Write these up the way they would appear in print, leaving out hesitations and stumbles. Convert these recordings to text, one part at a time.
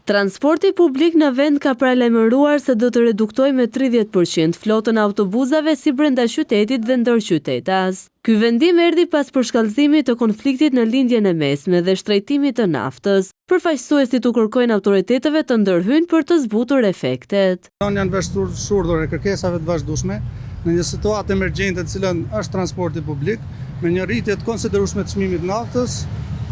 Transporti publik në vend ka paralajmëruar se do të reduktoj me 30% flotën autobusave si brenda qytetit dhe ndër qytetas. Ky vendim erdhi pas përshkallëzimit të konfliktit në lindjen e mesme dhe shtrejtimit të naftës. Përfaqësuesit u kërkojnë autoriteteve të ndërhyjnë për të zbutur efektet. Janë vështirësuar e kërkesave të vazhdueshme në një situatë emergjente e cilën është transporti publik, me një rritje të konsiderueshme të çmimit të naftës.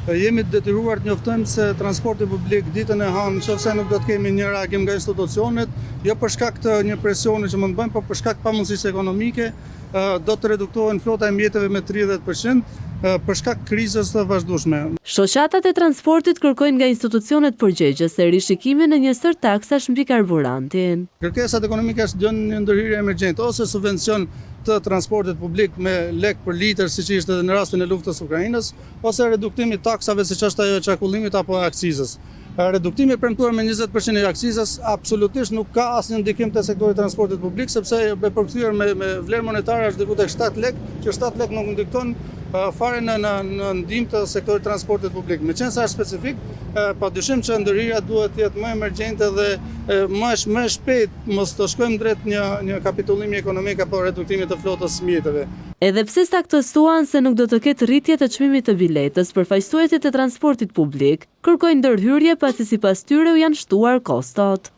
Jemi të detyruar të njoftojmë se transporti publik ditën e hanë, nëse nuk do të kemi një reagim nga institucionet, jo për shkak të një presioni që mund të bëjmë, por për shkak të pamundësisë ekonomike, do të reduktohen flota e mjeteve me 30% për shkak krizës të vazhdueshme. Shoqatat e transportit kërkojnë nga institucionet përgjegjëse rishikimin e një sër taksash mbi karburantin. Kërkesat ekonomike janë një ndërhyrje emergjente ose subvencion të transportit publik me lek për litër, siç ishte edhe në rastin e luftës së Ukrainës, ose reduktimi i taksave siç është ajo e çarkullimit apo akcizës. Reduktimi i premtuar me 20% i akcizës absolutisht nuk ka asnjë ndikim te sektori i transportit publik, sepse e përkthyer me vlerë monetare është diku tek 7 lek, që 7 lek nuk ndikton fare në ndihmë të sektorit të transportit publik. Meqense është specifik, padyshim që ndërhyrja duhet të jetë më emergjente dhe më shpejt, mos të shkojmë drejt një kapitullimi ekonomik apo reduktimit të flotës së mjeteve. Edhe pse saktësuan se nuk do të ketë rritje të çmimit të biletës, përfaqësuesit e transportit publik kërkojnë ndërhyrje pasi sipas tyre u janë shtuar kostot.